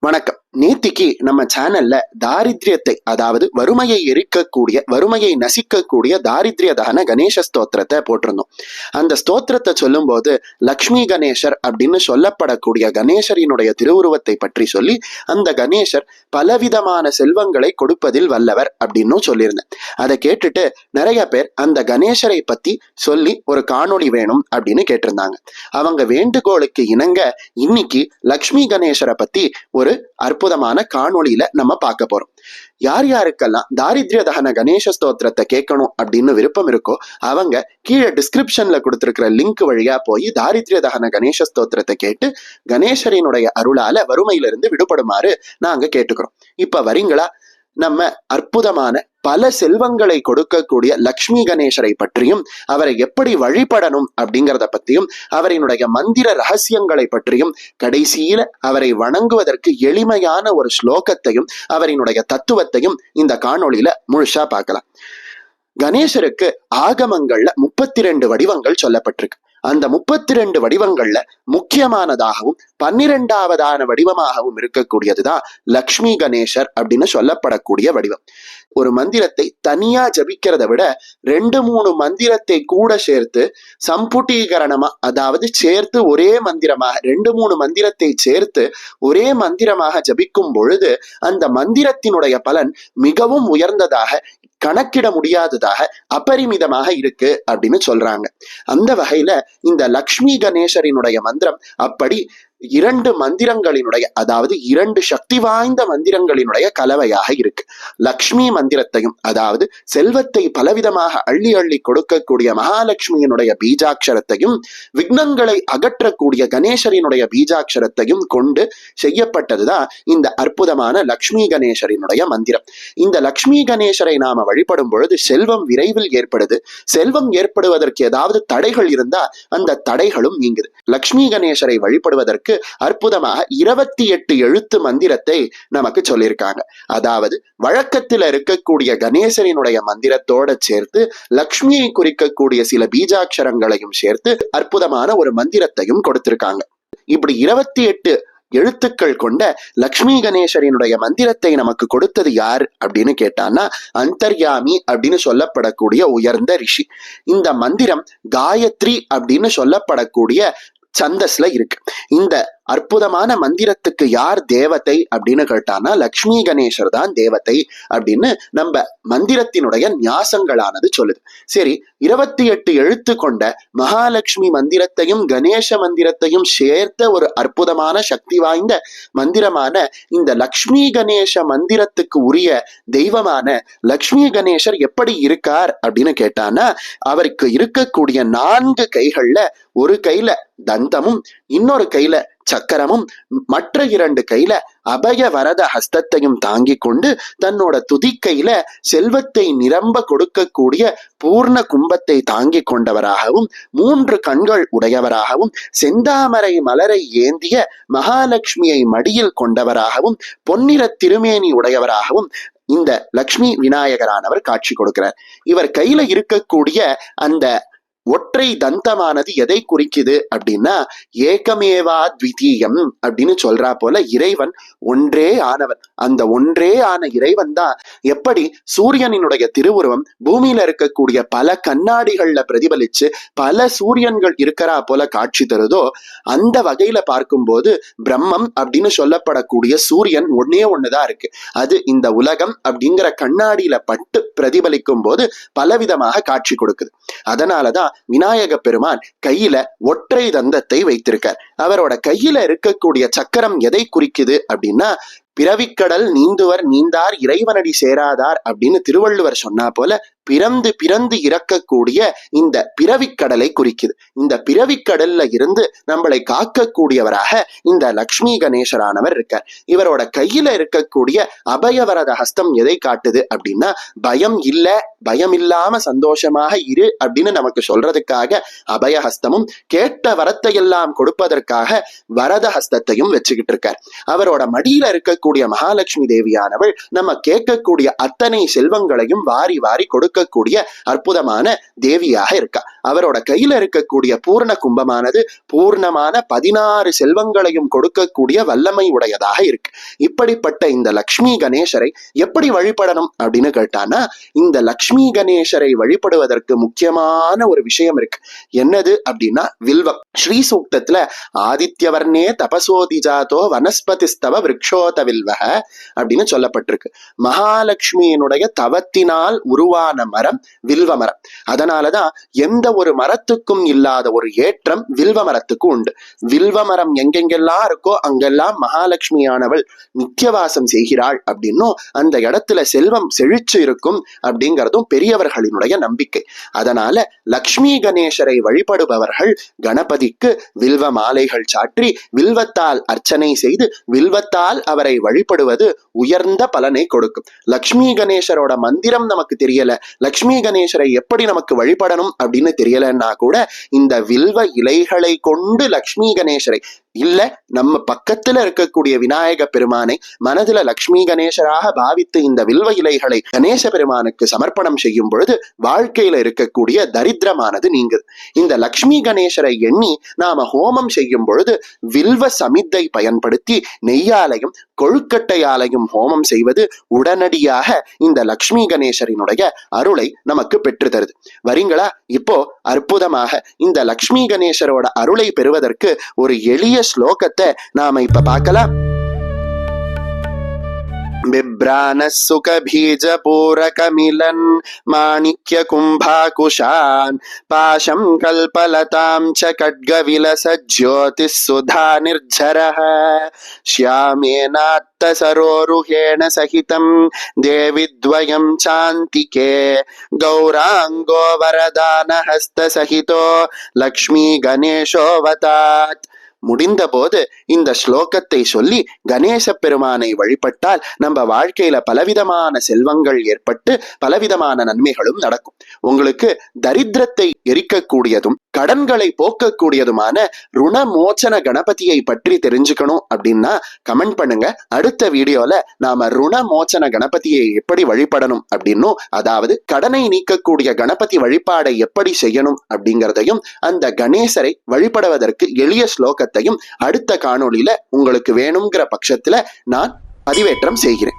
வணக்கம். நேத்திக்கு நம்ம சேனல்ல தாரித்ரியத்தை, அதாவது வறுமையை எரிக்கக்கூடிய, வறுமையை நசிக்கக்கூடிய தாரித்ரியதான கணேச ஸ்தோத்திரத்தை போட்டிருந்தோம். அந்த ஸ்தோத்திரத்தை சொல்லும் போது லக்ஷ்மி கணேசர் அப்படின்னு சொல்லப்படக்கூடிய கணேசரினுடைய திருவுருவத்தை பற்றி சொல்லி, அந்த கணேசர் பலவிதமான செல்வங்களை கொடுப்பதில் வல்லவர் அப்படின்னு சொல்லியிருந்தேன். அதை கேட்டுட்டு நிறைய பேர் அந்த கணேசரை பத்தி சொல்லி ஒரு காணொளி வேணும் அப்படின்னு கேட்டிருந்தாங்க. அவங்க வேண்டுகோளுக்கு இணங்க இன்னைக்கு லக்ஷ்மி கணேசரை பத்தி ஒரு அற்புதமான காணொளியில நம்ம பார்க்க போறோம். யார் யாருக்கெல்லாம் தாரித்ரிய தகன கணேச ஸ்தோத்திரத்தை கேட்கணும் அப்படின்னு விருப்பம் இருக்கோ அவங்க கீழே டிஸ்கிரிப்ஷன்ல கொடுத்திருக்கிற லிங்க் வழியா போய் தாரித்ரிய தகன கணேச ஸ்தோத்திரத்தை கேட்டு கணேசரினுடைய அருளால வறுமையிலிருந்து விடுபடுமாறு நாங்க கேட்டுக்கிறோம். இப்ப வரீங்களா? நம்ம அற்புதமான பல செல்வங்களை கொடுக்கக்கூடிய லக்ஷ்மி கணேசரை பற்றியும், அவரை எப்படி வழிபடணும் அப்படிங்கிறத பற்றியும், அவரினுடைய மந்திர ரகசியங்களை பற்றியும், கடைசியில அவரை வணங்குவதற்கு எளிமையான ஒரு ஸ்லோகத்தையும் அவரினுடைய தத்துவத்தையும் இந்த காணொளியில முழுசா பார்க்கலாம். கணேசருக்கு ஆகமங்கள்ல 32 வடிவங்கள் சொல்லப்பட்டிருக்கு. அந்த 32 வடிவங்கள்ல முக்கியமானதாகவும் 12வது வடிவமாகவும் இருக்கக்கூடியதுதான் லக்ஷ்மி கணேசர் அப்படின்னு சொல்லப்படக்கூடிய வடிவம். ஒரு மந்திரத்தை தனியா ஜபிக்கிறத விட 2-3 மந்திரத்தை கூட சேர்த்து சம்புட்டீகரணமா, அதாவது சேர்த்து ஒரே மந்திரமாக 2-3 மந்திரத்தை சேர்த்து ஒரே மந்திரமாக ஜபிக்கும் பொழுது அந்த மந்திரத்தினுடைய பலன் மிகவும் உயர்ந்ததாக, கணக்கிட முடியாததாக, அபரிமிதமாக இருக்கு அப்படின்னு சொல்றாங்க. அந்த வகையில இந்த லக்ஷ்மி கணேசரினுடைய மந்திரம் அப்படி 2 மந்திரங்களினுடைய, அதாவது 2 சக்தி வாய்ந்த மந்திரங்களினுடைய கலவையாக இருக்கு. லக்ஷ்மி மந்திரத்தையும், அதாவது செல்வத்தை பலவிதமாக அள்ளி அள்ளி கொடுக்கக்கூடிய மகாலட்சுமியினுடைய பீஜாட்சரத்தையும், விக்னங்களை அகற்றக்கூடிய கணேசரினுடைய பீஜாட்சரத்தையும் கொண்டு செய்யப்பட்டதுதான் இந்த அற்புதமான லக்ஷ்மி கணேசரினுடைய மந்திரம். இந்த லக்ஷ்மி கணேசரை நாம வழிபடும் பொழுது செல்வம் விரைவில் ஏற்படுது. செல்வம் ஏற்படுவதற்கு ஏதாவது தடைகள் இருந்தா அந்த தடைகளும் நீங்குது. லக்ஷ்மி கணேசரை வழிபடுவதற்கு அற்புதமாக 28 எழுத்து மந்திரத்தை நமக்கு சொல்லியிருக்காங்க. அதாவது வழக்கத்தில் இருக்கக்கூடிய கணேசரினுடைய மந்திரத்தோட சேர்த்து லக்ஷ்மியை குறிக்கக்கூடிய சில பீஜாட்சரங்களையும் சேர்த்து அற்புதமான ஒரு மந்திரத்தையும் கொடுத்திருக்காங்க. இப்படி 28 எழுத்துக்கள் கொண்ட லக்ஷ்மி கணேசரினுடைய மந்திரத்தை நமக்கு கொடுத்தது யார் அப்படின்னு கேட்டான்னா அந்தர்யாமி அப்படின்னு சொல்லப்படக்கூடிய உயர்ந்த ரிஷி. இந்த மந்திரம் காயத்ரி அப்படின்னு சொல்லப்படக்கூடிய சந்தஸ்ல இருக்கு. இந்த அற்புதமான மந்திரத்துக்கு யார் தேவதை அப்படின்னு கேட்டானா லக்ஷ்மி கணேசர் தான் தேவதை அப்படின்னு நம்ம மந்திரத்தினுடைய ஞாசங்களானது சொல்லுது. சரி, 28 எழுத்து கொண்ட மகாலட்சுமி மந்திரத்தையும் கணேச மந்திரத்தையும் சேர்த்த ஒரு அற்புதமான சக்தி வாய்ந்த மந்திரமான இந்த லக்ஷ்மி கணேச மந்திரத்துக்கு உரிய தெய்வமான லக்ஷ்மி கணேசர் எப்படி இருக்கார் அப்படின்னு கேட்டானா, அவருக்கு இருக்கக்கூடிய 4 கைகள்ல ஒரு கையில தந்தமும், இன்னொரு கையில சக்கரமும், மற்ற 2 கையில அபய வரத ஹஸ்தத்தையும் தாங்கி கொண்டு தன்னோட துதிக்கையில செல்வத்தை நிரம்ப கொடுக்கக்கூடிய பூர்ண கும்பத்தை தாங்கி கொண்டவராகவும், 3 கண்கள் உடையவராகவும், செந்தாமரை மலரை ஏந்திய மகாலட்சுமியை மடியில் கொண்டவராகவும், பொன்னிற திருமேனி உடையவராகவும் இந்த லக்ஷ்மி விநாயகரானவர் காட்சி கொடுக்கிறார். இவர் கையில இருக்கக்கூடிய அந்த ஒற்றை தந்தமானது எதை குறிக்குது அப்படின்னா ஏகமேவா த்விதீயம் அப்படின்னு சொல்றா போல இறைவன் ஒன்றே ஆனவன். அந்த ஒன்றே ஆன இறைவன் தான் எப்படி சூரியனினுடைய திருவுருவம் பூமியில இருக்கக்கூடிய பல கண்ணாடிகள்ல பிரதிபலிச்சு பல சூரியன்கள் இருக்கிறா போல காட்சி தருதோ, அந்த வகையில பார்க்கும்போது பிரம்மம் அப்படின்னு சொல்லப்படக்கூடிய சூரியன் ஒண்ணுதான் இருக்கு. அது இந்த உலகம் அப்படிங்கிற கண்ணாடியில பட்டு பிரதிபலிக்கும் போது பலவிதமாக காட்சி கொடுக்குது. அதனாலதான் விநாயக பெருமான் கையில ஒற்றை தந்தத்தை வைத்திருக்கார். அவரோட கையில இருக்கக்கூடிய சக்கரம் எதை குறிக்குது அப்படின்னா பிறவிக்கடல் நீந்துவர் நீந்தார் இறைவனடி சேராதார் அப்படின்னு திருவள்ளுவர் சொன்னா போல பிறந்து பிறந்து இறக்கக்கூடிய இந்த பிறவிக்கடலை குறிக்குது. இந்த பிறவிக்கடல்ல இருந்து நம்மளை காக்கக்கூடியவராக இந்த லக்ஷ்மி கணேசரானவர் இருக்கார். இவரோட கையில இருக்கக்கூடிய அபயவரத ஹஸ்தம் எதை காட்டுது அப்படின்னா பயம் இல்ல, பயம் இல்லாம சந்தோஷமாக இரு அப்படின்னு நமக்கு சொல்றதுக்காக அபயஹஸ்தமும், கேட்ட வரத்தை எல்லாம் கொடுப்பதற்காக வரத ஹஸ்தத்தையும் வச்சுக்கிட்டு இருக்கார். அவரோட மடியில இருக்கக்கூடிய மகாலட்சுமி தேவியானவள் நம்ம கேட்கக்கூடிய அத்தனை செல்வங்களையும் வாரி வாரி கொடுக்கக்கூடிய அற்புதமான தேவியாக இருக்கா. அவரோட கையில இருக்கக்கூடிய பூர்ண கும்பமானது பூர்ணமான 16 செல்வங்களையும் கொடுக்கக்கூடிய வல்லமை உடையதாக இருக்கு. இப்படிப்பட்ட இந்த லக்ஷ்மி கணேசரை எப்படி வழிபடணும் அப்படின்னு கேட்டானா, இந்த லக்ஷ்மி கணேசரை வழிபடுவதற்கு முக்கியமான ஒரு விஷயம் இருக்கு. என்னது அப்படின்னா வில்வம். ஸ்ரீ சூக்தத்துல ஆதித்யவர்ணே தபசோதிஜாதோ வனஸ்பதிஸ்தவ விருக்ஷோத வில்வக அப்படின்னு சொல்லப்பட்டிருக்கு. மகாலட்சுமியினுடைய தவத்தினால் உருவான மரம் வில்வ மரம். அதனாலதான் எந்த ஒரு மரத்துக்கும் இல்லாத ஒரு ஏற்றம் வில்வ மரத்துக்கு உண்டு. வில்வ மரம் எங்கெங்கெல்லாம் இருக்கோ அங்கெல்லாம் மகாலட்சுமியானவள் நித்தியவாசம் செய்கிறாள் அப்படின்னும் அந்த இடத்துல செல்வம் செழிச்சு இருக்கும் அப்படிங்கிறதும் பெரியவர்களினுடைய நம்பிக்கை. அதனால லக்ஷ்மி கணேசரை வழிபடுபவர்கள் கணபதிக்கு வில்வ மாலைகள் சாற்றி வில்வத்தால் அர்ச்சனை செய்து வில்வத்தால் அவரை வழிபடுவது உயர்ந்த பலனை கொடுக்கும். லக்ஷ்மி கணேசரோட மந்திரம் நமக்கு தெரியல, லக்ஷ்மி கணேசரை எப்படி நமக்கு வழிபடணும் அப்படின்னு தெரியலன்னா கூட இந்த வில்வ இலைகளை கொண்டு லக்ஷ்மி கணேசரை இல்ல நம்ம பக்கத்துல இருக்கக்கூடிய விநாயக பெருமானை மனதுல லக்ஷ்மி கணேசராக பாவித்து இந்த வில்வ இலைகளை கணேச பெருமானுக்கு சமர்ப்பணம் செய்யும் பொழுது வாழ்க்கையில இருக்கக்கூடிய தரித்திரமானது நீங்குது. இந்த லக்ஷ்மி கணேசரை எண்ணி நாம ஹோமம் செய்யும் பொழுது வில்வ சமித்தை பயன்படுத்தி நெய்யாலையும் கொழுக்கட்டையாலையும் ஹோமம் செய்வது உடனடியாக இந்த லக்ஷ்மி கணேசரினுடைய அருளை நமக்கு பெற்று தருது. வரீங்களா? இப்போ அற்புதமாக இந்த லக்ஷ்மி கணேசரோட அருளை பெறுவதற்கு ஒரு எளிய ஸ்லோகத்தை நாம இப்ப பார்க்கலாம். बिभ्रानः सुखबीजपूरकमिलन् माणिक्यकुम्भाकुशान् पाशं कल्पलतां च खड्गविलसज्योतिः सुधानिर्झरः श्यामेनात्तसरोरुहेण सहितं देविद्वयं चान्तिके गौराङ्गो वरदानहस्तसहितो लक्ष्मी गणेशोऽवतात्. முடிந்த போது இந்த ஸ்லோகத்தை சொல்லி கணேச பெருமானை வழிபட்டால் நம்ம வாழ்க்கையில பலவிதமான செல்வங்கள் ஏற்பட்டு பலவிதமான நன்மைகளும் நடக்கும். உங்களுக்கு தரித்திரத்தை எரிக்கக்கூடியதும் கடன்களை போக்கக்கூடியதுமான ருணமோச்சன கணபதியை பற்றி தெரிஞ்சுக்கணும் அப்படின்னா கமெண்ட் பண்ணுங்க. அடுத்த வீடியோல நாம ருணமோச்சன கணபதியை எப்படி வழிபடணும் அப்படின்னும், அதாவது கடனை நீக்கக்கூடிய கணபதி வழிபாடை எப்படி செய்யணும் அப்படிங்கிறதையும் அந்த கணேசரை வழிபடுவதற்கு எளிய ஸ்லோகத்தையும் அடுத்த காணொளியில உங்களுக்கு வேணுங்கிற பட்சத்துல நான் பதிவேற்றம் செய்கிறேன்.